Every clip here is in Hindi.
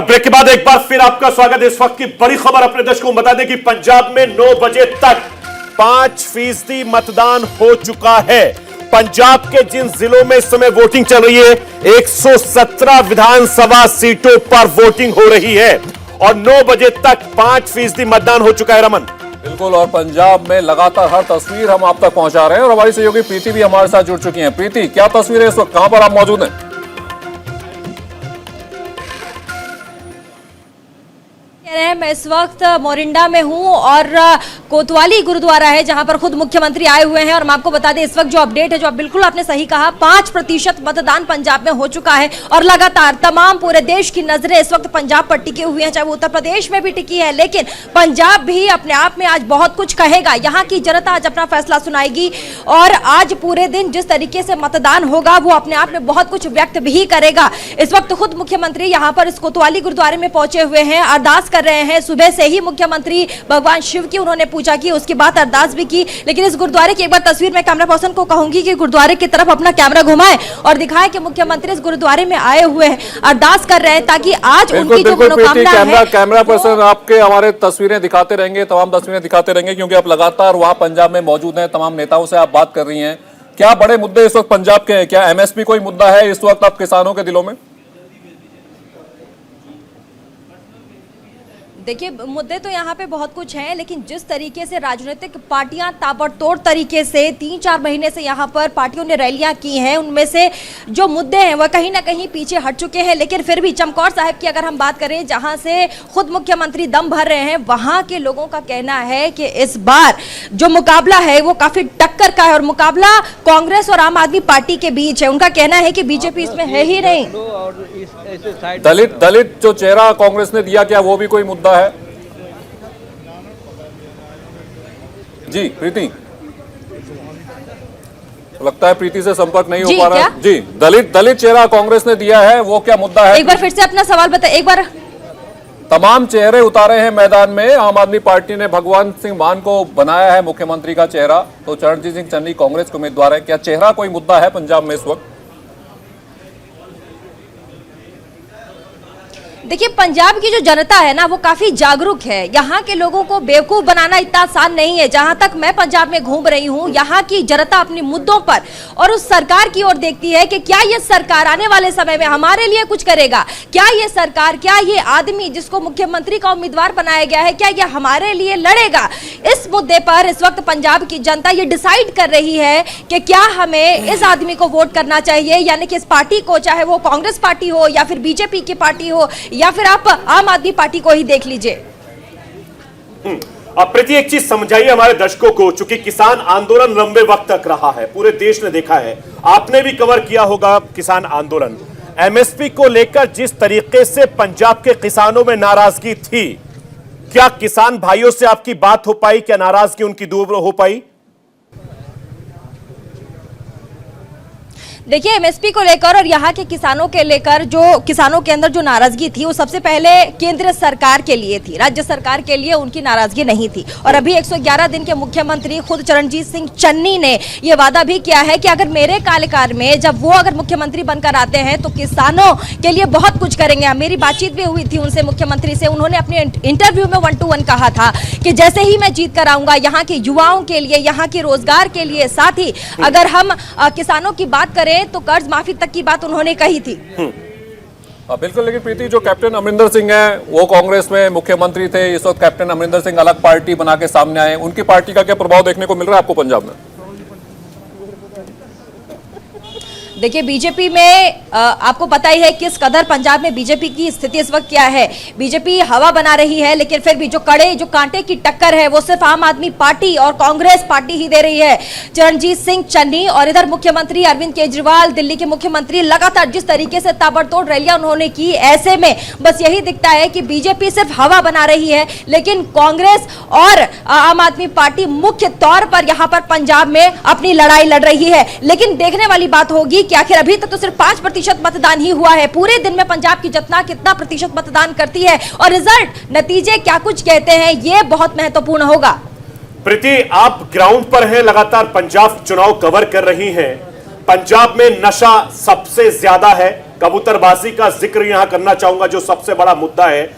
ब्रेक के बाद एक बार फिर आपका स्वागत है। इस वक्त की बड़ी खबर अपने दर्शकों को बता दें कि पंजाब में 9 बजे तक 5% मतदान हो चुका है। पंजाब के जिन जिलों में इस समय वोटिंग चल रही है 117 विधानसभा सीटों पर वोटिंग हो रही है और 9 बजे तक 5% मतदान हो चुका है। रमन, बिल्कुल, और पंजाब में लगातार हर तस्वीर हम आप तक पहुंचा रहे हैं और हमारी सहयोगी प्रीति भी हमारे साथ जुड़ चुकी हैं। प्रीति, क्या तस्वीर है इस वक्त, कहां पर आप मौजूद हैं? मैं इस वक्त मोरिंडा में हूं और कोतवाली गुरुद्वारा है जहां पर खुद मुख्यमंत्री आए हुए हैं। और मैं आपको बता दें इस वक्त जो अपडेट है, जो बिल्कुल आपने सही कहा, 5% मतदान पंजाब में हो चुका है और लगातार तमाम पूरे देश की नजरें इस वक्त पंजाब पर टिकी हुई हैं, चाहे वो उत्तर प्रदेश में भी टिकी है, लेकिन पंजाब भी अपने आप में आज बहुत कुछ कहेगा। यहाँ की जनता आज अपना फैसला सुनाएगी और आज पूरे दिन जिस तरीके से मतदान होगा वो अपने आप में बहुत कुछ व्यक्त भी करेगा। इस वक्त खुद मुख्यमंत्री यहाँ पर इस कोतवाली गुरुद्वारे में पहुंचे हुए हैं, अरदास कर रहे हैं। सुबह से ही मुख्यमंत्री भगवान शिव की उन्होंने पूजा की, उसके बाद अरदास भी की। लेकिन इस गुरुद्वारे की एक बार तस्वीर में कैमरा पर्सन को कहूंगी कि गुरुद्वारे की तरफ अपना कैमरा घुमाएं और दिखाएं कि मुख्यमंत्री इस गुरुद्वारे में आए हुए हैं, अरदास कर रहे हैं ताकि आज उनकी जो मनोकामना है। कैमरा पर्सन आपके हमारे तस्वीरें दिखाते रहेंगे, तमाम तस्वीरें दिखाते रहेंगे, क्योंकि आप लगातार वहां पंजाब में मौजूद हैं, तमाम नेताओं से आप बात कर रही हैं। क्या बड़े मुद्दे इस वक्त पंजाब के हैं? क्या एमएसपी कोई मुद्दा है इस वक्त आप किसानों के दिलों में? देखिए, मुद्दे तो यहाँ पे बहुत कुछ हैं, लेकिन जिस तरीके से राजनीतिक पार्टियां ताबड़तोड़ तरीके से 3-4 महीने से यहाँ पर पार्टियों ने रैलियां की हैं, उनमें से जो मुद्दे हैं वह कहीं ना कहीं पीछे हट चुके हैं। लेकिन फिर भी चमकौर साहिब की अगर हम बात करें, जहाँ से खुद मुख्यमंत्री दम भर रहे हैं, वहाँ के लोगों का कहना है कि इस बार जो मुकाबला है वो काफी टक्कर का है और मुकाबला कांग्रेस और आम आदमी पार्टी के बीच है। उनका कहना है कि बीजेपी इसमें है ही नहीं। दलित जो चेहरा कांग्रेस ने दिया, क्या वो भी कोई मुद्दा है? जी प्रीति, लगता है प्रीति से संपर्क नहीं हो पा रहा है। जी, दलित चेहरा कांग्रेस ने दिया है, वो क्या मुद्दा है? एक बार फिर से अपना सवाल बताइए एक बार। तमाम चेहरे उतारे हैं मैदान में। आम आदमी पार्टी ने भगवंत सिंह मान को बनाया है मुख्यमंत्री का चेहरा, तो चरणजीत सिंह चन्नी कांग्रेस के उम्मीदवार है। क्या चेहरा कोई मुद्दा है पंजाब में इस वक्त? देखिए, पंजाब की जो जनता है ना वो काफी जागरूक है। यहाँ के लोगों को बेवकूफ बनाना इतना आसान नहीं है। जहां तक मैं पंजाब में घूम रही हूँ, यहाँ की जनता अपने मुद्दों पर और उस सरकार की ओर देखती है कि क्या ये सरकार आने वाले समय में हमारे लिए कुछ करेगा, क्या ये सरकार, क्या ये आदमी जिसको मुख्यमंत्री का उम्मीदवार बनाया गया है, क्या ये हमारे लिए लड़ेगा। इस मुद्दे पर इस वक्त पंजाब की जनता ये डिसाइड कर रही है कि क्या हमें इस आदमी को वोट करना चाहिए, यानी कि इस पार्टी को, चाहे वो कांग्रेस पार्टी हो या फिर बीजेपी की पार्टी हो या फिर आप आम आदमी पार्टी को ही देख लीजिए। अब प्रीति, एक चीज समझाइए हमारे दर्शकों को, चूंकि किसान आंदोलन लंबे वक्त तक रहा है, पूरे देश ने देखा है, आपने भी कवर किया होगा किसान आंदोलन। एमएसपी को लेकर जिस तरीके से पंजाब के किसानों में नाराजगी थी, क्या किसान भाइयों से आपकी बात हो पाई? क्या नाराजगी उनकी दूर हो पाई? देखिए, एमएसपी को लेकर और यहाँ के किसानों के लेकर जो किसानों के अंदर जो नाराजगी थी वो सबसे पहले केंद्र सरकार के लिए थी, राज्य सरकार के लिए उनकी नाराजगी नहीं थी। और अभी 111 दिन के मुख्यमंत्री खुद चरणजीत सिंह चन्नी ने ये वादा भी किया है कि अगर मेरे कार्यकाल में जब वो अगर मुख्यमंत्री बनकर आते हैं तो किसानों के लिए बहुत कुछ करेंगे। मेरी बातचीत भी हुई थी उनसे, मुख्यमंत्री से। उन्होंने अपने इंटरव्यू में 1-to-1 कहा था कि जैसे ही मैं जीत कर आऊंगा यहाँ के युवाओं के लिए, यहाँ के रोजगार के लिए, साथ ही अगर हम किसानों की बात करें तो कर्ज माफी तक की बात उन्होंने कही थी। बिल्कुल, लेकिन प्रीति, जो कैप्टन अमरिंदर सिंह है वो कांग्रेस में मुख्यमंत्री थे, इस वक्त कैप्टन अमरिंदर सिंह अलग पार्टी बना के सामने आए, उनकी पार्टी का क्या प्रभाव देखने को मिल रहा है आपको पंजाब में? देखिए, बीजेपी में आपको पता ही है किस कदर पंजाब में बीजेपी की स्थिति इस वक्त क्या है। बीजेपी हवा बना रही है, लेकिन फिर भी जो कांटे की टक्कर है वो सिर्फ आम आदमी पार्टी और कांग्रेस पार्टी ही दे रही है। चरणजीत सिंह चन्नी और इधर मुख्यमंत्री अरविंद केजरीवाल, दिल्ली के मुख्यमंत्री, लगातार जिस तरीके से ताबड़तोड़ रैलियां उन्होंने की, ऐसे में बस यही दिखता है कि बीजेपी सिर्फ हवा बना रही है, लेकिन कांग्रेस और आम आदमी पार्टी मुख्य तौर पर यहाँ पर पंजाब में अपनी लड़ाई लड़ रही है। लेकिन देखने वाली बात होगी कि आखिर अभी तक तो सिर्फ 5% मतदान ही हुआ है। पूरे दिन में पंजाब की जनता कितना प्रतिशत मतदान करती है और रिजल्ट, नतीजे क्या कुछ कहते हैं, ये बहुत महत्वपूर्ण होगा। प्रीति, आप ग्राउंड पर हैं, लगातार पंजाब चुनाव कवर कर रही हैं। पंजाब में नशा सबसे ज्यादा है, कबूतरबाजी का जिक्र यहां करना चाहूंगा, जो सबसे बड़ा मुद्दा है।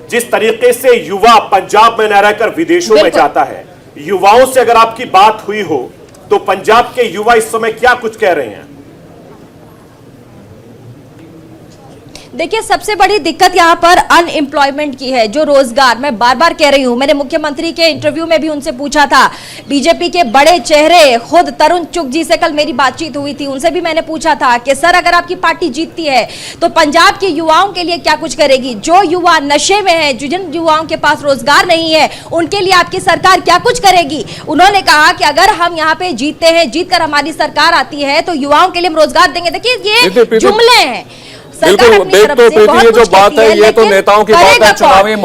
जिस तरीके से युवा पंजाब में न रहकर विदेशों में जाता है, युवाओं से अगर आपकी बात हुई हो तो पंजाब के युवा इस समय क्या कुछ कह रहे हैं? देखिए, सबसे बड़ी दिक्कत यहाँ पर अनएम्प्लॉयमेंट की है, जो रोजगार, मैं बार बार कह रही हूँ, मैंने मुख्यमंत्री के इंटरव्यू में भी उनसे पूछा था, बीजेपी के बड़े चेहरे, खुद तरुण चुग जी से कल मेरी बातचीत हुई थी, उनसे भी मैंने पूछा था कि सर अगर आपकी पार्टी जीतती है तो पंजाब के युवाओं के लिए क्या कुछ करेगी? जो युवा नशे में है, जिन युवाओं के पास रोजगार नहीं है, उनके लिए आपकी सरकार क्या कुछ करेगी? उन्होंने कहा कि अगर हम यहाँ पे जीतते हैं, जीतकर हमारी सरकार आती है तो युवाओं के लिए हम रोजगार देंगे। देखिए, ये जुमले हैं। बिल्कुल, देख तो प्रीति, ये जो बात है ये तो नेताओं की बात है। चुनावी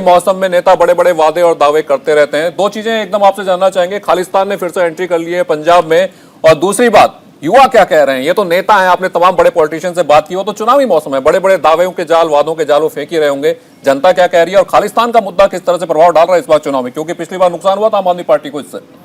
मौसम में नेता बड़े बड़े वादे और दावे करते रहते हैं। दो चीजें एकदम आपसे जानना चाहेंगे, खालिस्तान ने फिर से एंट्री कर ली है पंजाब में, और दूसरी बात, युवा क्या कह रहे हैं? ये तो नेता हैं, आपने तमाम बड़े पॉलिटिशियन से बात की हो, तो चुनावी मौसम है, बड़े बड़े दावों के जाल, वादों के जाल वो फेंक ही रहे होंगे। जनता क्या कह रही है और खालिस्तान का मुद्दा किस तरह से प्रभाव डाल रहा है इस बार चुनाव में, क्योंकि पिछली बार नुकसान हुआ था आम आदमी पार्टी को इससे।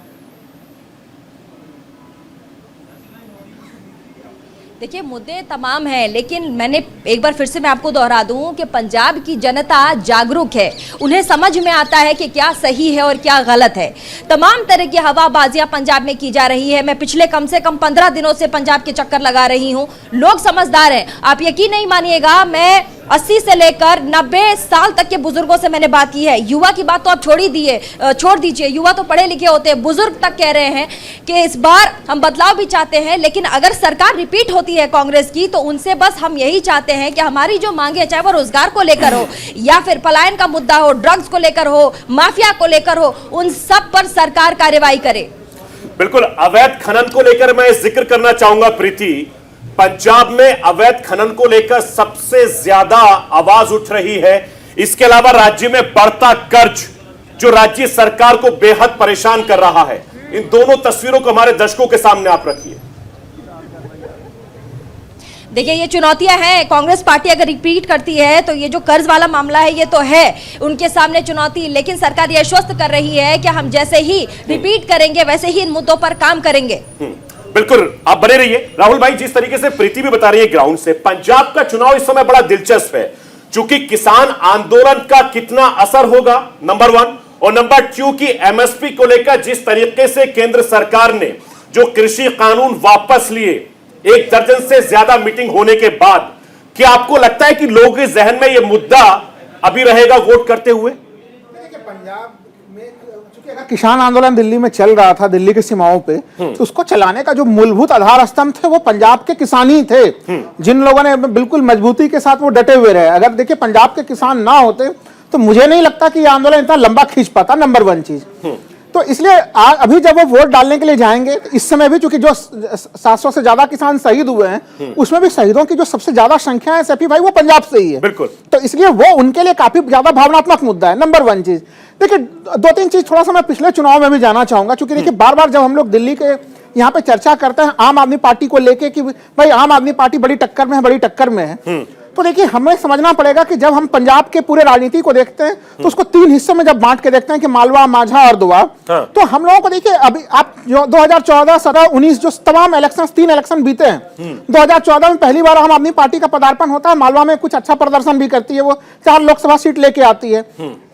देखिए, मुद्दे तमाम हैं, लेकिन मैंने एक बार फिर से मैं आपको दोहरा दूं कि पंजाब की जनता जागरूक है, उन्हें समझ में आता है कि क्या सही है और क्या गलत है। तमाम तरह की हवाबाजियां पंजाब में की जा रही है। मैं पिछले कम से कम 15 दिनों से पंजाब के चक्कर लगा रही हूं। लोग समझदार हैं, आप यकीन नहीं मानिएगा, मैं 80 से लेकर 90 साल तक के बुजुर्गों से मैंने बात की है। युवा की बात तो आप छोड़ दीजिए, युवा तो पढ़े लिखे होते हैं, बुजुर्ग तक कह रहे हैं कि इस बार हम बदलाव भी चाहते हैं, लेकिन अगर सरकार रिपीट होती है कांग्रेस की तो उनसे बस हम यही चाहते हैं कि हमारी जो मांगे, चाहे वो रोजगार को लेकर हो या फिर पलायन का मुद्दा हो, ड्रग्स को लेकर हो, माफिया को लेकर हो, उन सब पर सरकार कार्रवाई करे। बिल्कुल, अवैध खनन को लेकर मैं जिक्र करना चाहूंगा प्रीति। पंजाब में अवैध खनन को लेकर सबसे ज्यादा आवाज उठ रही है। इसके अलावा राज्य में बढ़ता कर्ज जो राज्य सरकार को बेहद परेशान कर रहा है। इन दोनों तस्वीरों को हमारे दर्शकों के सामने आप रखिए। देखिए, ये चुनौतियां हैं। कांग्रेस पार्टी अगर रिपीट करती है तो ये जो कर्ज वाला मामला है ये तो है उनके सामने चुनौती, लेकिन सरकार ये आश्वस्त कर रही है कि हम जैसे ही रिपीट करेंगे वैसे ही इन मुद्दों पर काम करेंगे। बिल्कुल, आप बने रहिए। राहुल भाई, जिस तरीके से प्रीति भी बता रही है ग्राउंड से, पंजाब का चुनाव इस समय बड़ा दिलचस्प है, क्योंकि किसान आंदोलन का कितना असर होगा, नंबर 1, और नंबर 2 की एमएसपी को लेकर जिस तरीके से केंद्र सरकार ने जो कृषि कानून वापस लिए, 1 दर्जन से ज्यादा मीटिंग होने के बाद, क्या आपको लगता है कि लोगों के जहन में यह मुद्दा अभी रहेगा वोट करते हुए? पंजाब में चूंकि अगर किसान आंदोलन दिल्ली में चल रहा था, दिल्ली की सीमाओं पे, तो उसको चलाने का जो मूलभूत आधार स्तंभ थे वो पंजाब के किसान ही थे, जिन लोगों ने बिल्कुल मजबूती के साथ वो डटे हुए रहे। अगर देखिए पंजाब के किसान ना होते तो मुझे नहीं लगता कि ये आंदोलन इतना लंबा खींच पाता, नंबर 1 चीज। तो इसलिए अभी जब वो वोट डालने के लिए जाएंगे, इस समय भी चूंकि जो 700 से ज्यादा किसान शहीद हुए हैं, उसमें भी शहीदों की जो सबसे ज्यादा संख्या है सैफी भाई, वो पंजाब से ही है। बिल्कुल। तो इसलिए वो उनके लिए काफी ज्यादा भावनात्मक मुद्दा है, नंबर 1 चीज। देखिए, 2-3 चीज थोड़ा सा मैं पिछले चुनाव में भी जाना चाहूंगा, क्योंकि देखिए बार बार जब हम लोग दिल्ली के यहाँ पे चर्चा करते हैं आम आदमी पार्टी को लेके कि भाई आम आदमी पार्टी बड़ी टक्कर में है, बड़ी टक्कर में है, तो देखिए हमें समझना पड़ेगा कि जब हम पंजाब के पूरे राजनीति को देखते हैं तो उसको 3 हिस्सों में जब बांट के देखते हैं कि मालवा, माझा और दोआब, तो हम लोगों को देखिए अभी आप जो 2014, 17, 19 जो तमाम इलेक्शन, 3 इलेक्शन बीते हैं, 2014 में पहली बार आम आदमी पार्टी का पदार्पण होता है, मालवा में कुछ अच्छा प्रदर्शन भी करती है, वो 4 लोकसभा सीट लेके आती है,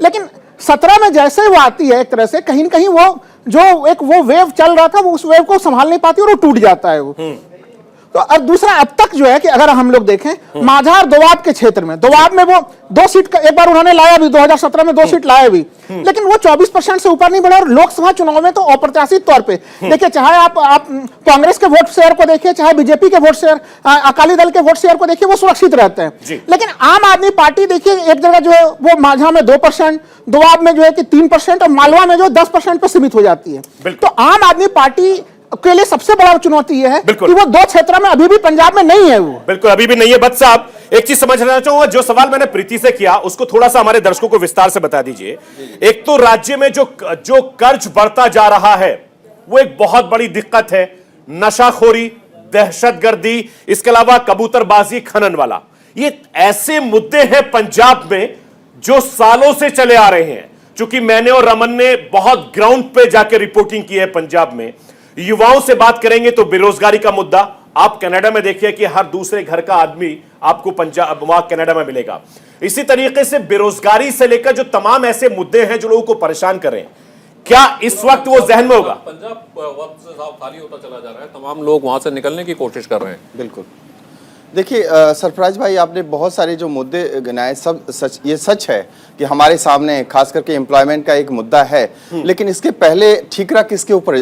लेकिन 17 में जैसे वो आती है, एक तरह से कहीं न कहीं वो जो एक वो वेव चल रहा था वो उस वेव को संभाल नहीं पाती और वो टूट जाता है वो। तो और दूसरा, अब तक जो है कि अगर हम लोग देखें माझा और दोआब के क्षेत्र में, दोआब में वो 2 सीट का एक बार उन्होंने लाया भी, 2017 में 2 सीट लाया भी, लेकिन वो 24% से ऊपर नहीं बढ़ा। और लोकसभा चुनाव में तो अप्रत्याशित तौर पे देखिए, चाहे आप कांग्रेस के वोट शेयर को देखिए, चाहे बीजेपी के वोट शेयर, अकाली दल के वोट शेयर को देखिए, वो सुरक्षित रहते हैं। लेकिन आम आदमी पार्टी देखिए एक जगह जो है वो माझा में 2%, दोआब में जो है कि 3% और मालवा में जो 10% पे सीमित हो जाती है। तो आम आदमी पार्टी के लिए सबसे बड़ा चुनौती यह है कि वो 2 क्षेत्रों में अभी भी पंजाब में नहीं है। वो बिल्कुल अभी भी नहीं है। बट साहब, एक चीज समझना चाहूंगा, जो सवाल मैंने प्रीति से किया उसको थोड़ा सा हमारे दर्शकों को विस्तार से बता दीजिए। एक तो राज्य में जो कर्ज बढ़ता जा रहा है वो एक बहुत बड़ी दिक्कत है, नशाखोरी, दहशतगर्दी, इसके अलावा कबूतरबाजी, खनन वाला, ये ऐसे मुद्दे हैं पंजाब में जो सालों से चले आ रहे हैं। चूंकि मैंने और रमन ने बहुत ग्राउंड पे जाकर रिपोर्टिंग की है पंजाब में, युवाओं से बात करेंगे तो बेरोजगारी का मुद्दा, आप कनाडा में देखिए कि हर दूसरे घर का आदमी आपको पंजाब वहां कनाडा में मिलेगा। इसी तरीके से बेरोजगारी से लेकर जो तमाम ऐसे मुद्दे हैं जो लोगों को परेशान कर रहे हैं, क्या इस वक्त वो जहन में होगा? पंजाब वक्त से साफ खाली होता चला जा रहा है, तमाम लोग वहां से निकलने की कोशिश कर रहे हैं। बिल्कुल। देखिए सरफराज भाई, आपने बहुत सारे जो मुद्दे गिनाए सब सच, ये सच है कि हमारे सामने खास करके एम्प्लॉयमेंट का एक मुद्दा है, लेकिन इसके पहले ठीकरा किसके ऊपर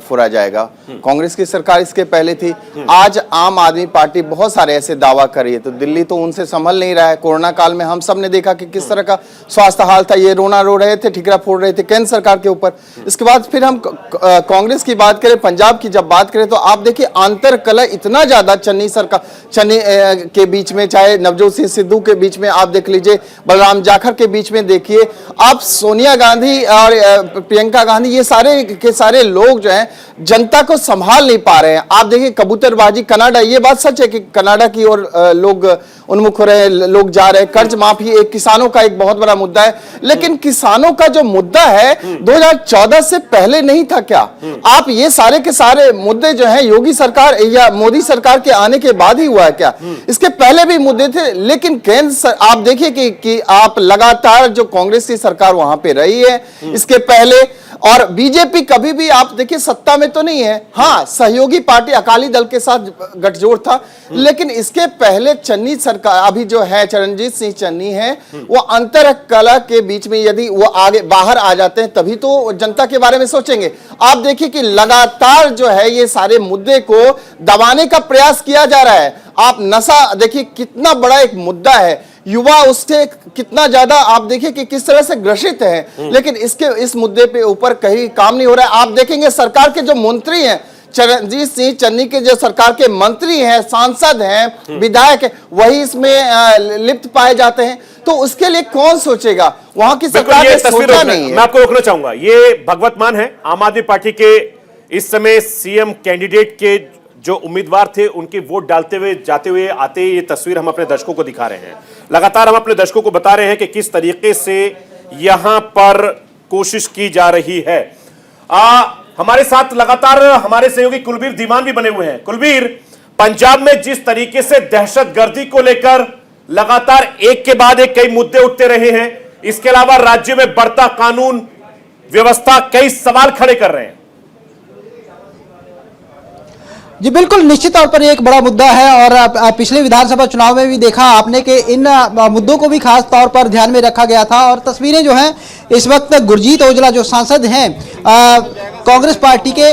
फोड़ा जाएगा? कांग्रेस की सरकार इसके पहले थी। आज आम आदमी पार्टी बहुत सारे ऐसे दावा कर रही है, तो दिल्ली तो उनसे संभल नहीं रहा है। कोरोना काल में हम सब ने देखा कि किस तरह का स्वास्थ्य हाल था, ये रोना रो रहे थे, ठीकरा फोड़ रहे थे केंद्र सरकार के ऊपर। इसके बाद फिर हम कांग्रेस की बात करें, पंजाब की जब बात करें, तो आप देखिए आंतर कलह इतना ज्यादा चन्नी के बीच में, चाहे नवजोत सिंह सिद्धू के बीच में आप देख लीजिए, बलराम जाखड़ के बीच में देखिए, आप सोनिया गांधी और प्रियंका गांधी, ये सारे के सारे लोग जो हैं जनता को संभाल नहीं पा रहे हैं। आप देखिए कबूतरबाजी, कनाडा, ये बात सच है कि कनाडा की ओर लोग उन्मुख हो रहे हैं, लोग जा रहे हैं। कर्ज माफी एक किसानों का एक बहुत बड़ा मुद्दा है, लेकिन किसानों का जो मुद्दा है 2014 से पहले नहीं था क्या? आप ये सारे के सारे मुद्दे जो हैं योगी सरकार या मोदी सरकार के आने के बाद ही हुआ है क्या? इसके पहले भी मुद्दे थे, लेकिन केंद्र आप देखिए कि आप लगातार जो कांग्रेस की सरकार वहां पे रही है इसके पहले, और बीजेपी कभी भी आप देखिए सत्ता में तो नहीं है। हाँ, सहयोगी पार्टी अकाली दल के साथ गठजोड़ था, लेकिन इसके पहले चन्नी सरकार, अभी जो है चरणजीत सिंह चन्नी है, वो अंतर कला के बीच में यदि वो आगे बाहर आ जाते हैं तभी तो जनता के बारे में सोचेंगे। आप देखिए कि लगातार जो है ये सारे मुद्दे को दबाने का प्रयास किया जा रहा है। आप नशा देखिए कितना बड़ा एक मुद्दा है, युवा उससे कितना ज्यादा आप देखिए कि किस तरह से ग्रसित है, लेकिन इस मुद्दे पे ऊपर कहीं काम नहीं हो रहा है। आप देखेंगे सरकार के जो मंत्री हैं, चरणजीत सिंह चन्नी के जो सरकार के मंत्री हैं, सांसद हैं, विधायक हैं, वही इसमें लिप्त पाए जाते हैं, तो उसके लिए कौन सोचेगा? वहां की सरकार ने सोचा नहीं है। मैं आपको रोकना चाहूंगा, ये भगवत मान है आम आदमी पार्टी के इस समय सीएम कैंडिडेट के जो उम्मीदवार थे उनकी वोट डालते हुए जाते हुए आते ये तस्वीर हम अपने दर्शकों को दिखा रहे हैं। लगातार हम अपने दर्शकों को बता रहे हैं कि किस तरीके से यहां पर कोशिश की जा रही है। हमारे साथ लगातार हमारे सहयोगी कुलबीर धीमान भी बने हुए हैं। कुलबीर, पंजाब में जिस तरीके से दहशतगर्दी को लेकर लगातार एक के बाद एक कई मुद्दे उठते रहे हैं, इसके अलावा राज्य में बढ़ता कानून व्यवस्था कई सवाल खड़े कर रहे हैं। जी बिल्कुल, निश्चित तौर पर एक बड़ा मुद्दा है, और पिछले विधानसभा चुनाव में भी देखा आपने कि इन मुद्दों को भी खास तौर पर ध्यान में रखा गया था। और तस्वीरें जो हैं इस वक्त गुरजीत औजला जो सांसद हैं कांग्रेस पार्टी के,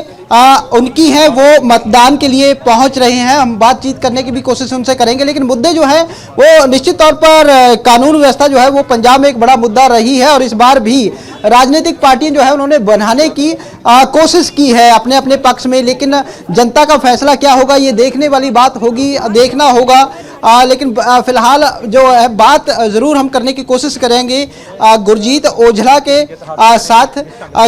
उनकी हैं, वो मतदान के लिए पहुंच रहे हैं। हम बातचीत करने की भी कोशिश उनसे करेंगे, लेकिन मुद्दे जो हैं वो निश्चित तौर पर कानून व्यवस्था जो है वो पंजाब में एक बड़ा मुद्दा रही है, और इस बार भी राजनीतिक पार्टियां जो है उन्होंने बनाने की कोशिश की है अपने अपने पक्ष में, लेकिन जनता का फैसला क्या होगा ये देखने वाली बात होगी, देखना होगा। लेकिन फिलहाल जो है बात जरूर हम करने की कोशिश करेंगे गुरजीत औजला के साथ,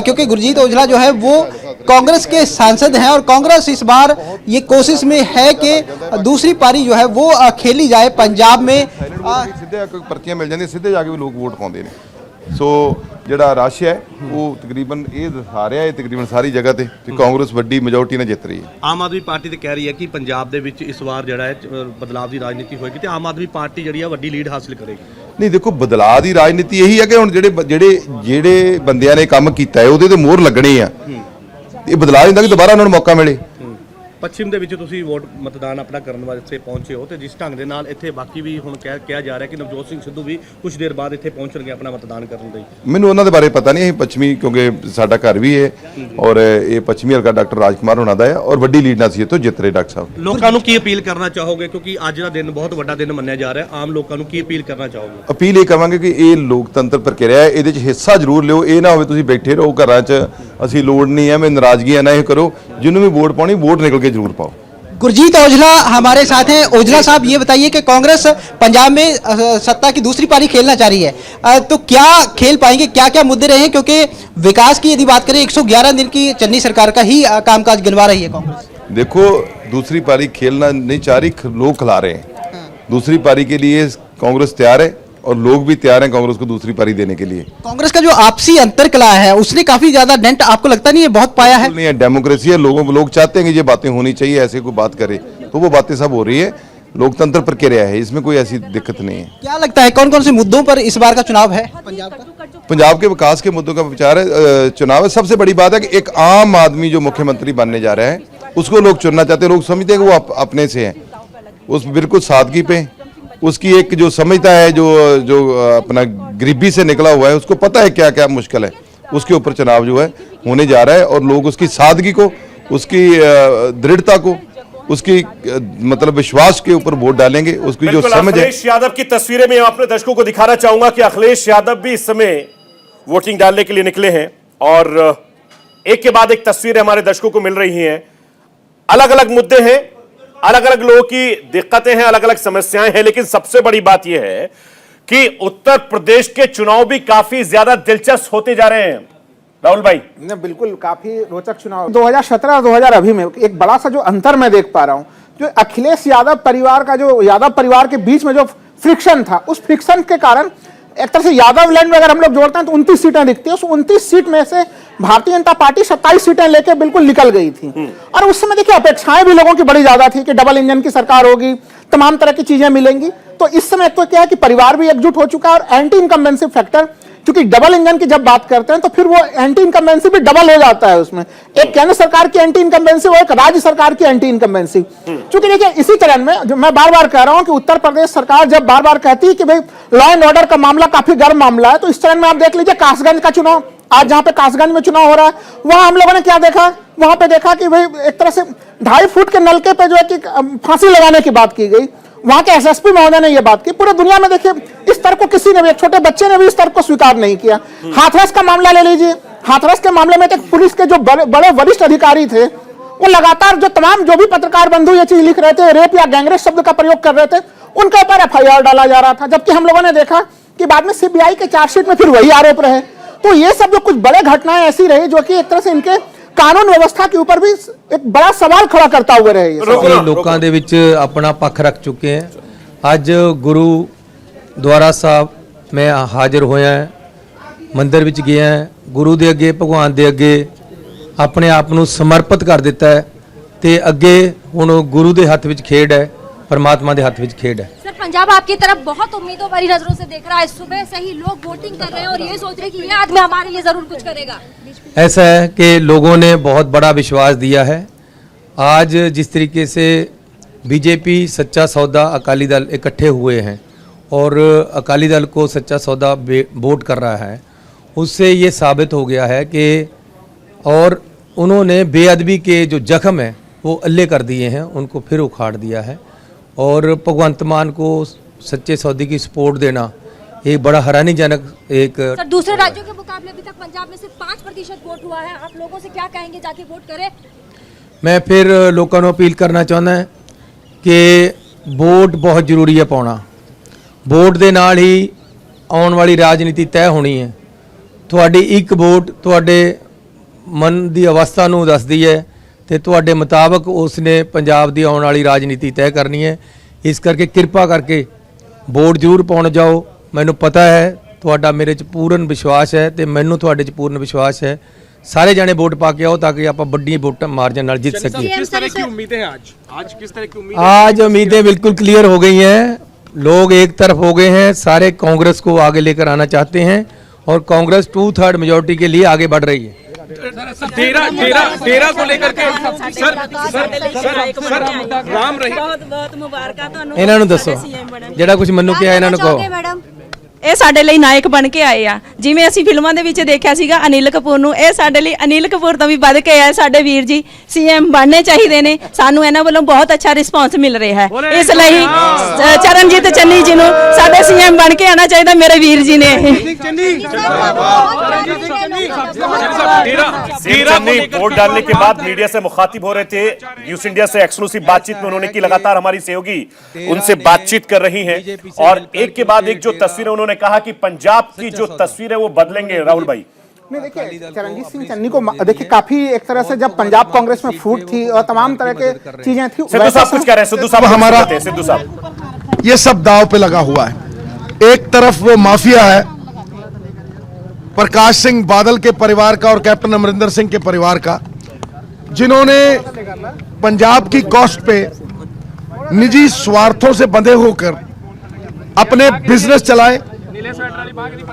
क्योंकि गुरजीत औजला जो है वो कांग्रेस के सांसद हैं, और कांग्रेस इस बार ये कोशिश में है कि दूसरी पारी जो है वो खेली जाए पंजाब में। सीधे पर्चियां मिल जाती, सीधे जाके भी लोग वोट पाते हैं। सो ਜਿਹੜਾ ਰਸ਼ ਹੈ ਉਹ ਤਕਰੀਬਨ ਇਹ ਦਿਖਾ ਰਿਹਾ ਹੈ ਤਕਰੀਬਨ ਸਾਰੀ ਜਗ੍ਹਾ ਤੇ ਕਿ ਕਾਂਗਰਸ ਵੱਡੀ ਮੈਜੋਰਟੀ ਨਾਲ ਜਿੱਤ ਰਹੀ ਹੈ। ਆਮ ਆਦਮੀ ਪਾਰਟੀ ਤੇ ਕਹਿ ਰਹੀ ਹੈ ਕਿ ਪੰਜਾਬ ਦੇ ਵਿੱਚ ਇਸ ਵਾਰ ਜਿਹੜਾ ਹੈ ਬਦਲਾਅ ਦੀ ਰਾਜਨੀਤੀ ਹੋਏਗੀ ਤੇ ਆਮ ਆਦਮੀ ਪਾਰਟੀ ਜਿਹੜੀ ਆ ਵੱਡੀ ਲੀਡ ਹਾਸਲ ਕਰੇਗੀ। ਨਹੀਂ ਦੇਖੋ, ਬਦਲਾਅ ਦੀ ਰਾਜਨੀਤੀ ਇਹੀ ਹੈ ਕਿ ਹੁਣ ਜਿਹੜੇ ਬੰਦਿਆਂ ਨੇ ਕੰਮ ਕੀਤਾ ਹੈ ਉਹਦੇ ਤੇ ਮੋਹਰ ਲੱਗਣੀ ਆ। ਇਹ ਬਦਲਾਅ ਹੁੰਦਾ ਕਿ ਦੁਬਾਰਾ ਉਹਨਾਂ ਨੂੰ ਮੌਕਾ ਮਿਲੇ। ਪੱਛਮ ਦੇ ਵਿੱਚ ਤੁਸੀਂ ਵੋਟ ਮਤਦਾਨ ਆਪਣਾ ਕਰਨ ਵਾਸਤੇ ਪਹੁੰਚੇ ਹੋ, ਤੇ ਜਿਸ ਢੰਗ ਦੇ ਨਾਲ ਇੱਥੇ ਬਾਕੀ ਵੀ ਹੁਣ ਕਿਹਾ ਜਾ ਰਿਹਾ ਕਿ ਨਵਜੋਤ ਸਿੰਘ ਸਿੱਧੂ ਵੀ ਕੁਝ ਦੇਰ ਬਾਅਦ ਇੱਥੇ ਪਹੁੰਚਣਗੇ ਆਪਣਾ ਮਤਦਾਨ ਕਰਨ ਲਈ। ਮੈਨੂੰ ਉਹਨਾਂ ਦੇ ਬਾਰੇ ਪਤਾ ਨਹੀਂ, ਅਸੀਂ ਪੱਛਮੀ ਕਿਉਂਕਿ ਸਾਡਾ ਘਰ ਵੀ ਹੈ, ਔਰ ਇਹ ਪੱਛਮੀ ਹਲਕਾ ਡਾਕਟਰ ਰਾਜਕੁਮਾਰ ਹੋਣਾ ਦਾ ਹੈ, ਔਰ ਵੱਡੀ ਲੀਡ ਨਾਲ ਸੀ ਇੱਥੋਂ ਜਿੱਤ ਰਹੇ ਡਾਕਟਰ ਸਾਹਿਬ। ਲੋਕਾਂ ਨੂੰ ਕੀ ਅਪੀਲ ਕਰਨਾ ਚਾਹੋਗੇ, ਕਿਉਂਕਿ ਅੱਜ ਦਾ ਦਿਨ ਬਹੁਤ ਵੱਡਾ ਦਿਨ ਮੰਨਿਆ ਜਾ ਰਿਹਾ, ਆਮ ਲੋਕਾਂ ਨੂੰ ਕੀ ਅਪੀਲ ਕਰਨਾ ਚਾਹੋਗੇ? ਅਪੀਲ ਇਹ ਕਰਾਂਗੇ ਕਿ ਇਹ ਲੋਕਤੰਤਰ ਪ੍ਰਕਿਰਿਆ ਹੈ, ਇਹਦੇ 'ਚ ਹਿੱਸਾ ਜ਼ਰੂਰ ਲਿਓ। ਇਹ ਨਾ ਹੋਵੇ ਤੁਸੀਂ ਬੈਠੇ ਰਹੋ ਘਰਾਂ 'ਚ, ਅਸੀਂ ਲੋੜ ਨਹੀਂ ਹੈ, ਮੈਂ ਨਾਰਾਜ਼ਗੀਆਂ ਨਾ ਇਹ ਕਰੋ। ਜਿਹਨੂੰ ਵੀ ਵੋਟ ਪਾਉਣੀ ਵੋਟ ਨਿਕਲ ਕੇ ਜ਼ਰੂਰ ਪਾਓ। गुरजीत औजला हमारे साथ हैं। औजला साहब, ये बताइए कि कांग्रेस पंजाब में सत्ता की दूसरी पारी खेलना चाह रही है, तो क्या खेल पाएंगे, क्या क्या मुद्दे रहे हैं? क्योंकि विकास की यदि बात करें 111 दिन की चन्नी सरकार का ही कामकाज गिनवा रही है कांग्रेस। देखो, दूसरी पारी खेलना नहीं चाह रही, लोग खिला रहे हैं। दूसरी पारी के लिए कांग्रेस तैयार है और लोग भी तैयार हैं कांग्रेस को दूसरी पारी देने के लिए। कांग्रेस का जो आपसी अंतर कला है उसने काफी ज्यादा डेंट आपको लगता नहीं है बहुत पाया है? नहीं है, डेमोक्रेसी है, लोग चाहते हैं कि ये बातें होनी चाहिए, ऐसे कोई बात करे तो तो वो बातें सब हो रही है, लोकतंत्र प्रक्रिया है, इसमें कोई ऐसी दिक्कत नहीं है। क्या लगता है कौन कौन से मुद्दों पर इस बार का चुनाव है पंजाब का? पंजाब के विकास के मुद्दों का विचार है, चुनाव है। सबसे बड़ी बात है कि एक आम आदमी जो मुख्यमंत्री बनने जा रहा है उसको लोग चुनना चाहते हैं। लोग समझते हैं कि वो अपने से है, उस बिल्कुल सादगी पे, उसकी एक जो समझता है, जो अपना गरीबी से निकला हुआ है, उसको पता है क्या क्या मुश्किल है, उसके ऊपर चुनाव जो है होने जा रहा है। और लोग उसकी सादगी को, उसकी दृढ़ता को, उसकी मतलब विश्वास के ऊपर वोट डालेंगे। उसकी जो समझ है। अखिलेश यादव की तस्वीरें मैं अपने दर्शकों को दिखाना चाहूंगा कि अखिलेश यादव भी इस समय वोटिंग डालने के लिए निकले हैं और एक के बाद एक तस्वीरें हमारे दर्शकों को मिल रही हैं। अलग अलग मुद्दे हैं, अलग अलग लोगों की दिक्कतें हैं, अलग अलग समस्याएं हैं, लेकिन सबसे बड़ी बात यह है कि उत्तर प्रदेश के चुनाव भी काफी ज्यादा दिलचस्प होते जा रहे हैं। राहुल भाई, बिल्कुल काफी रोचक चुनाव 2017 और 2000 अभी में एक बड़ा सा जो अंतर मैं देख पा रहा हूं, जो अखिलेश यादव परिवार का, जो यादव परिवार के बीच में जो फ्रिक्शन था, उस फ्रिक्शन के कारण एक तरह से यादव लैंड में अगर हम लोग जोड़ते हैं तो 29 सीटें दिखती है। उस 29 सीट में से भारतीय जनता पार्टी 27 सीटें लेके बिल्कुल निकल गई थी। और उस समय देखिए अपेक्षाएं भी लोगों की बड़ी ज्यादा थी कि डबल इंजन की सरकार होगी, तमाम तरह की चीजें मिलेंगी। तो इस समय तो क्या है कि परिवार भी एकजुट हो चुका है और एंटी इनकम्बेंसी फैक्टर, क्योंकि डबल इंजन की जब बात करते हैं तो फिर वो एंटी इनकम्बेंसी भी डबल हो जाता है। उसमें एक केंद्र सरकार की एंटी इनकम्बेंसी, वो एक राज्य सरकार की एंटी इनकम्बेंसी। क्योंकि देखिए इसी चरण में जो मैं बार बार कह रहा हूं कि उत्तर प्रदेश सरकार जब बार बार कहती है कि भाई लॉ एंड ऑर्डर का मामला काफी गर्म मामला है, तो इस चरण में आप देख लीजिए कासगंज का चुनाव, आज जहां पे कासगंज में चुनाव हो रहा है, वहां हम लोगों ने क्या देखा, वहां पे देखा कि भाई एक तरह से 2.5 फुट के नलके पे जो है कि फांसी लगाने की बात की गई। वहां के एसएसपी महोदय ने यह बात की। पूरे दुनिया में देखिए इस तर्क को किसी ने भी, एक छोटे बच्चे ने भी इस तर्क को स्वीकार नहीं किया। हाथरस का मामला ले लीजिए, हाथरस के मामले में तो पुलिस के जो बड़े वरिष्ठ अधिकारी थे, वो लगातार जो तमाम जो भी पत्रकार बंधु ये चीज लिख रहे थे, रेप या गैंगरेप शब्द का प्रयोग कर रहे थे, उनके ऊपर एफआईआर डाला जा रहा था। जबकि हम लोगों ने देखा कि बाद में सीबीआई के चार्जशीट में फिर वही आरोप रहे। तो ये सब जो कुछ बड़े घटनाएं ऐसी रही जो कि एक तरह से इनके कानून व्यवस्था के ऊपर भी एक बड़ा सवाल खड़ा करता हुए रहे। लोगों ਦੇ ਵਿੱਚ ਆਪਣਾ ਪੱਖ ਰੱਖ ਚੁੱਕੇ हैं। ਅੱਜ ਗੁਰਦੁਆਰਾ ਸਾਹਿਬ ਮੈਂ ਹਾਜ਼ਰ ਹੋਇਆ, ਮੰਦਿਰ ਵਿੱਚ ਗਿਆ, ਗੁਰੂ ਦੇ ਅੱਗੇ, ਭਗਵਾਨ ਦੇ ਅੱਗੇ ਆਪਣੇ ਆਪ ਨੂੰ ਸਮਰਪਿਤ ਕਰ ਦਿੱਤਾ ਹੈ ਤੇ ਅੱਗੇ ਹੁਣ ਗੁਰੂ ਦੇ ਹੱਥ ਵਿੱਚ ਖੇਡ ਹੈ, परमात्मा के हाथ में खेड है। सर, पंजाब आपकी तरफ बहुत उम्मीदों भरी नजरों से देख रहा है। सुबह से ही लोग वोटिंग कर रहे हैं और ये सोच रहे हैं कि ये आदमी हमारे लिए जरूर कुछ करेगा। ऐसा है कि लोगों ने बहुत बड़ा विश्वास दिया है। आज जिस तरीके से बीजेपी, सच्चा सौदा, अकाली दल इकट्ठे हुए हैं और अकाली दल को सच्चा सौदा वोट कर रहा है, उससे ये साबित हो गया है कि और उन्होंने बेअदबी के जो जख्म है वो अल्ले कर दिए हैं, उनको फिर उखाड़ दिया है। और भगवंत मान को सच्चे सौदे की सपोर्ट देना एक बड़ा हैरानीजनक एक। सर, दूसरे राज्यों के मुकाबले अभी तक पंजाब में सिर्फ 5% वोट हुआ है। आप लोगों से क्या कहेंगे, जाके वोट करें? मैं फिर लोगों को अपील करना चाहता है कि वोट बहुत जरूरी है पाना। वोट के नाल ही आने वाली राजनीति तय होनी है। थोड़ी एक वोट थोड़े मन की अवस्था नूं दसदी है ਤੇ ਤੁਹਾਡੇ ਮੁਤਾਬਕ ਉਸਨੇ ਪੰਜਾਬ ਦੀ ਆਉਣ ਵਾਲੀ ਰਾਜਨੀਤੀ ਤੈਅ ਕਰਨੀ ਹੈ। ਇਸ ਕਰਕੇ ਕਿਰਪਾ ਕਰਕੇ ਵੋਟ ਜ਼ਰੂਰ ਪਾਉਣ ਜਾਓ। ਮੈਨੂੰ ਪਤਾ ਹੈ ਤੁਹਾਡਾ ਮੇਰੇ 'ਚ ਪੂਰਨ ਵਿਸ਼ਵਾਸ ਹੈ ਤੇ ਮੈਨੂੰ ਤੁਹਾਡੇ 'ਚ ਪੂਰਨ ਵਿਸ਼ਵਾਸ ਹੈ। सारे जाने वोट पा के आओ ताकि आप बड़ी वोट मार्जिन नाल जीत सकें। किस तरह की उम्मीदें हैं आज किस तरह की उम्मीदें? आज उम्मीदें बिल्कुल क्लियर हो गई हैं। लोग एक तरफ हो गए हैं, सारे कांग्रेस को आगे लेकर आना चाहते हैं और कांग्रेस 2/3 मेजोरिटी के लिए आगे बढ़ रही है। डेरा को लेकर के सर राम रही बहुत मुबारक ਤੁਹਾਨੂੰ। ਇਹਨਾਂ ਨੂੰ ਦੱਸੋ ਜਿਹੜਾ ਕੁਝ ਮੈਨੂੰ ਕਿਹਾ ਇਹਨਾਂ ਨੂੰ ਕਹੋ। ਮੈਡਮ ਇਹ ਸਾਡੇ ਲਈ ਨਾਇਕ ਬਣ ਕੇ ਆਏ ਆ। ਜਿਵੇਂ ਅਸੀਂ ਫਿਲਮਾਂ ਦੇ ਵਿੱਚ ਦੇਖਿਆ ਸੀਗਾ ਅਨਿਲ ਕਪੂਰ ਨੂੰ, ਇਹ ਸਾਡੇ ਲਈ ਅਨਿਲ ਕਪੂਰ ਤੋਂ ਵੀ ਵੱਧ ਕੇ ਆਏ ਸਾਡੇ ਵੀਰ ਜੀ। ਸੀਐਮ ਬਣਨੇ ਚਾਹੀਦੇ ਨੇ। ਸਾਨੂੰ ਇਹਨਾਂ ਵੱਲੋਂ ਬਹੁਤ ਅੱਛਾ ਰਿਸਪਾਂਸ ਮਿਲ ਰਿਹਾ ਹੈ। ਇਸ ਲਈ ਚਰਨਜੀਤ ਚੰਨੀ ਜੀ ਨੂੰ ਸਾਡੇ ਸੀਐਮ ਬਣ ਕੇ ਆਣਾ ਚਾਹੀਦਾ। ਮੇਰੇ ਵੀਰ ਜੀ ਨੇ वोट डालने के बाद मीडिया से मुखातिब हो रहे थे। न्यूज इंडिया से एक्सक्लूसिव बातचीत में उन्होंने की लगातार हमारी सहयोगी उनसे बातचीत कर रही हैं और एक के बाद एक जो तस्वीरें उन्होंने कहा कि पंजाब की जो तस्वीर है वो बदलेंगे। राहुल भाई, नहीं देखिए, चरणजीत सिंह चन्नी को देखिए काफी एक तरह से जब पंजाब कांग्रेस में फूट थी और तमाम तरह के चीजें थी। सिद्धू साहब कुछ कह रहे हैं। सिद्धू साहब हमारा सिद्धू साहब ये सब दाव पे लगा हुआ है। एक तरफ वो माफिया है प्रकाश सिंह बादल के परिवार का और कैप्टन अमरिंदर सिंह के परिवार का, जिन्होंने पंजाब की कॉस्ट पे निजी स्वार्थों से बंधे होकर अपने बिजनेस चलाए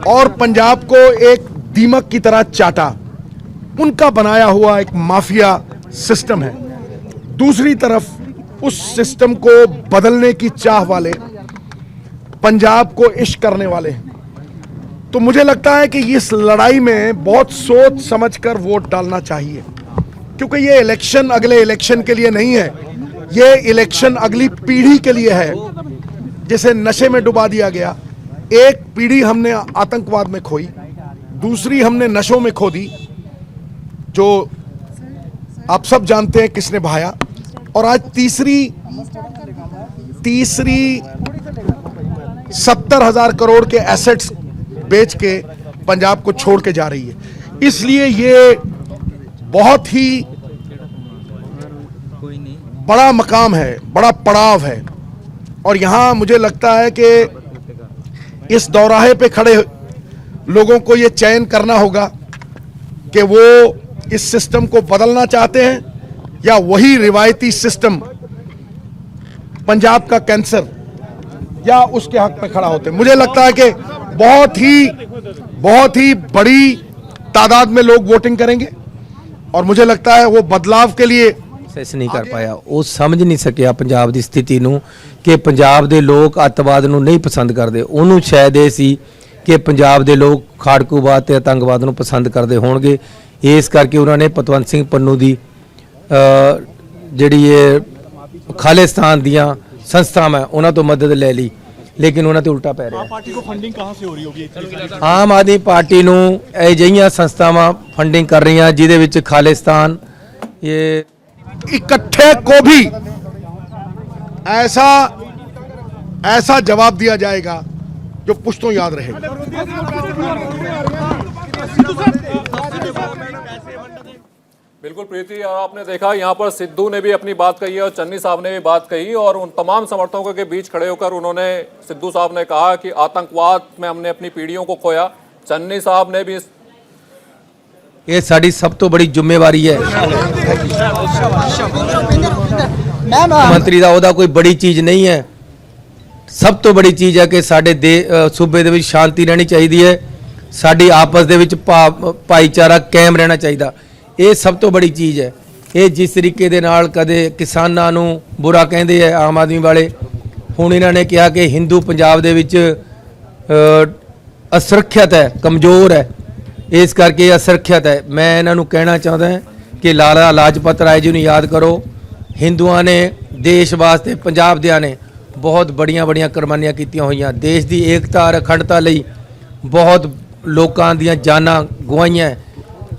और पंजाब को एक दीमक की तरह चाटा, उनका बनाया हुआ एक माफिया सिस्टम है। दूसरी तरफ उस सिस्टम को बदलने की चाह वाले, पंजाब को इश्क करने वाले। तो मुझे लगता है कि इस लड़ाई में बहुत सोच समझकर वोट डालना चाहिए, क्योंकि ये इलेक्शन अगले इलेक्शन के लिए नहीं है, ये इलेक्शन अगली पीढ़ी के लिए है, जिसे नशे में डुबा दिया गया। एक पीढ़ी हमने आतंकवाद में खोई, दूसरी हमने नशों में खो दी, जो आप सब जानते हैं किसने बहाया, और आज तीसरी 70,000 करोड़ के एसेट्स बेच के पंजाब को छोड़ के जा रही है। इसलिए ये बहुत ही बड़ा मकाम है, बड़ा पड़ाव है, और यहां मुझे लगता है कि इस दौराहे पे खड़े लोगों को ये चयन करना होगा कि वो इस सिस्टम को बदलना चाहते हैं या वही रिवायती सिस्टम पंजाब का कैंसर या उसके हक में खड़ा होते हैं। मुझे लगता है कि बहुत ही बड़ी तादाद में लोग वोटिंग करेंगे, और मुझे लगता है वो बदलाव के लिए नहीं कर पाया। वो समझ नहीं सकिया पंजाब की स्थिति नूं कि पंजाब के लोग अतवाद नूं नहीं पसंद करते। उन्होंने शायद ये सी कि पंजाब के लोग खाड़कूवाद ते आतंकवाद नूं पसंद करते होणगे, इस करके उन्होंने भगवंत सिंह पन्नू की जिहड़ी ये खालिस्तान दियां संस्थावां उन्हां तो मदद ले ली, लेकिन उन्हां ते उल्टा पै रहा। पार्टी को फंडिंग कहां से हो रही होगी? आम आदमी पार्टी नूं अजिहियां संस्थावां फंडिंग कर रही हैं जिहदे विच खालिस्तान ये इकट्ठे को भी ऐसा जवाब दिया जाएगा जो पुश्तों याद रहेगा। बिल्कुल प्रीति, आपने देखा यहाँ पर सिद्धू ने भी अपनी बात कही है और चन्नी साहब ने भी बात कही, और उन तमाम समर्थकों के बीच खड़े होकर उन्होंने, सिद्धू साहब ने कहा कि आतंकवाद में हमने अपनी पीढ़ियों को खोया। चन्नी साहब ने भी ये साड़ी सब तो बड़ी जिम्मेवारी है। मंत्री का ओहदा कोई बड़ी चीज़ नहीं है, सब तो बड़ी चीज़ है कि साडे सूबे दे विच शांति रहनी चाहिए है, साडी आपस दे विच भाईचारा कायम रहना चाहिए। ये सब तो बड़ी चीज़ है। ये जिस तरीके दे नाल कदे किसानां नूं बुरा कहंदे है आम आदमी वाले, हुण इन्हां ने कहा कि हिंदू पंजाब दे विच असुरक्षित है, कमज़ोर है, इस करके असुरक्षित है। मैं इन्हां नूं कहना चाहता है कि लाला लाजपत राय जी नूं याद करो, हिंदुआं ने देश वास्ते पंजाब दियां ने बहुत बड़ियां बड़ियां कुर्बानियां कीतियां होईयां, देश की एकता अखंडता लई बहुत लोकां दियां जानां गवाईयां।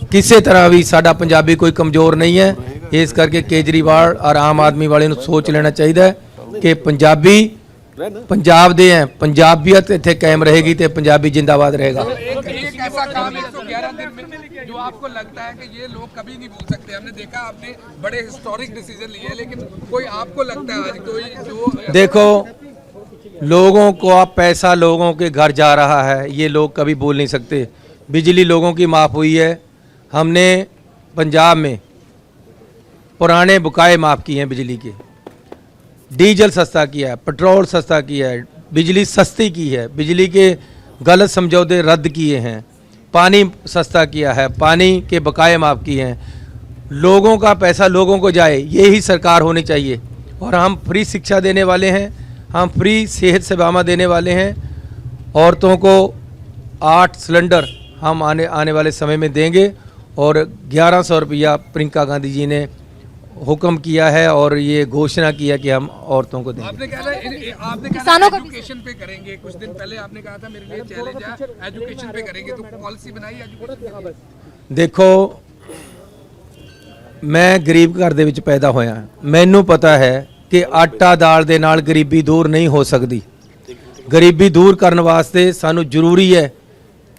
किसी तरह भी साडा पंजाबी कोई कमज़ोर नहीं है, इस करके केजरीवाल और आम आदमी वाले नूं सोच लेना चाहिए कि पंजाबी पंजाब दे हैं, पंजाबियत इत्थे कायम रहेगी तो पंजाबी जिंदाबाद रहेगा। एक ऐसा काम 111 दिन में जो आपको लगता है कि ये लोग कभी नहीं भूल सकते। हमने देखा आपने बड़े हिस्टोरिक डिसीजन लिए, लेकिन कोई आपको लगता है आज कोई जो देखो लोगों को आप पैसा लोगों के घर जा रहा है, ये लोग कभी बोल नहीं सकते। बिजली लोगों की माफ़ हुई है, हमने पंजाब में पुराने बकाए माफ़ किए हैं, बिजली के डीजल सस्ता किया है, पेट्रोल सस्ता किया है, बिजली सस्ती की है, बिजली के गलत समझौते रद्द किए हैं, पानी सस्ता किया है, पानी के बकाए माफ़ किए हैं। लोगों का पैसा लोगों को जाए, यही सरकार होनी चाहिए। और हम फ्री शिक्षा देने वाले हैं, हम फ्री सेहत सेवाएं देने वाले हैं। औरतों को 8 सिलेंडर हम आने वाले समय में देंगे, और 1100 रुपया प्रियंका गांधी जी ने हुक्म किया है और ये घोषणा किया कि हम औरतों को देंगे। आपने कहा एजुकेशन पे करेंगे, कुछ दिन पहले आपने कहा था मेरे लिए चैलेंज है एजुकेशन पे करेंगे, तो पॉलिसी बनाई एजुकेशन। देखो मैं गरीब घर दे विच पैदा होया, मैनू पता है कि आटा दाल दे नाल गरीबी दूर नहीं हो सकती। गरीबी दूर करने वास्ते सानू जरूरी है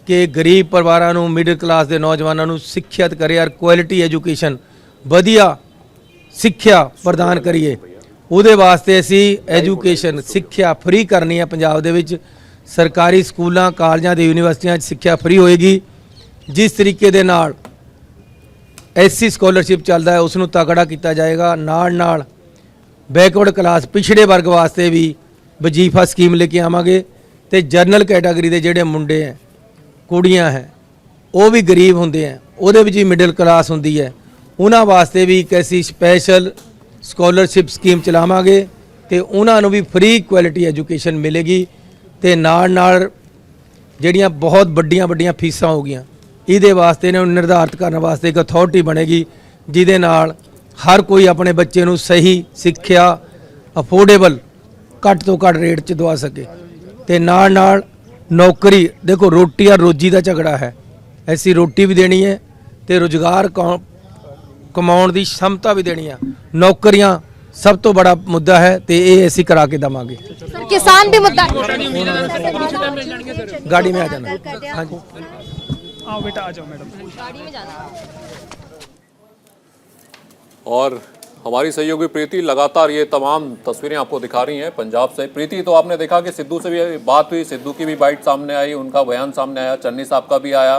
कि गरीब परिवारां नूं, मिडिल क्लास के नौजवानों नूं सिक्ख्यत करे और क्वालिटी एजुकेशन वधिया सिक्ख्या प्रदान करिए। उहदे वास्ते असी एजुकेशन सिक्ख्या फ्री करनी है। पंजाब दे विच सरकारी स्कूलों कॉलेजों के यूनिवर्सिटियां सिक्ख्या फ्री होएगी। जिस तरीके दे नाल SC स्कॉलरशिप चलता है उसनूं तगड़ा किया जाएगा। नाल नाल ਬੈਕਵਰਡ ਕਲਾਸ ਪਿਛੜੇ ਵਰਗ ਵਾਸਤੇ ਵੀ ਵਜੀਫਾ ਸਕੀਮ ਲੈ ਕੇ ਆਵਾਂਗੇ ਤੇ ਜਨਰਲ ਕੈਟਾਗਰੀ ਦੇ ਜਿਹੜੇ ਮੁੰਡੇ ਹੈ ਕੁੜੀਆਂ ਹੈ ਉਹ ਵੀ ਗਰੀਬ ਹੁੰਦੇ ਹੈ ਉਹਦੇ ਵਿੱਚ ਵੀ ਮਿਡਲ ਕਲਾਸ ਹੁੰਦੀ ਹੈ ਉਹਨਾਂ ਵਾਸਤੇ ਵੀ ਇੱਕ ਐਸੀ ਸਪੈਸ਼ਲ ਸਕਾਲਰਸ਼ਿਪ ਸਕੀਮ ਚਲਾਵਾਂਗੇ ਤੇ ਉਹਨਾਂ ਨੂੰ ਵੀ ਫ੍ਰੀ ਕੁਆਲਿਟੀ ਐਜੂਕੇਸ਼ਨ ਮਿਲੇਗੀ ਤੇ ਨਾਲ ਨਾਲ ਜਿਹੜੀਆਂ ਬਹੁਤ ਵੱਡੀਆਂ ਫੀਸਾਂ ਹੋ ਗਈਆਂ ਇਹਦੇ ਵਾਸਤੇ ਨੇ ਨਿਰਧਾਰਿਤ ਕਰਨ ਵਾਸਤੇ ਇੱਕ ਅਥਾਰਟੀ ਬਣੇਗੀ ਜਿਹਦੇ ਨਾਲ ਹਰ ਕੋਈ ਆਪਣੇ ਬੱਚੇ ਨੂੰ ਸਹੀ ਸਿੱਖਿਆ ਅਫੋਰਡੇਬਲ ਘੱਟ ਤੋਂ ਘੱਟ ਰੇਟ 'ਚ ਦਵਾ ਸਕੇ ਤੇ ਨਾਲ ਨਾਲ ਨੌਕਰੀ ਦੇਖੋ ਰੋਟੀ ਔਰ ਰੋਜੀ ਦਾ ਝਗੜਾ ਹੈ ਐਸੀ ਰੋਟੀ ਵੀ ਦੇਣੀ ਹੈ ਤੇ ਰੁਜ਼ਗਾਰ ਕਮਾਉਣ ਦੀ क्षमता ਵੀ ਦੇਣੀ ਹੈ ਨੌਕਰੀਆਂ ਸਭ ਤੋਂ ਬੜਾ ਮੁੱਦਾ ਹੈ ਤੇ ਇਹ ਅਸੀਂ ਕਰਾ ਕੇ ਦਵਾਂਗੇ सर किसान भी मुद्दा गाड़ी में आ जाना हाँ जी आओ बेटा आ जाओ मैडम गाड़ी में जाना और हमारी सहयोगी प्रीति लगातार ये तमाम तस्वीरें आपको दिखा रही हैं पंजाब से। प्रीति, तो आपने देखा कि सिद्धू से भी बात हुई, सिद्धू की भी बाइट सामने आई, उनका बयान सामने आया, चन्नी साहब का भी आया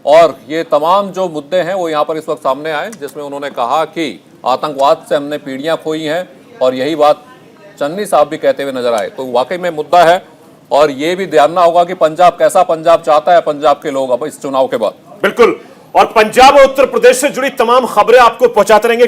और ये तमाम जो मुद्दे हैं वो यहाँ पर इस वक्त सामने आए जिसमें उन्होंने कहा कि आतंकवाद से हमने पीढ़ियाँ खोई हैं और यही बात चन्नी साहब भी कहते हुए नजर आए। तो वाकई में मुद्दा है और ये भी ध्यान होगा कि पंजाब कैसा पंजाब चाहता है पंजाब के लोग अब इस चुनाव के बाद। बिल्कुल, और पंजाब और उत्तर प्रदेश से जुड़ी तमाम खबरें आपको पहुंचाते रहेंगे।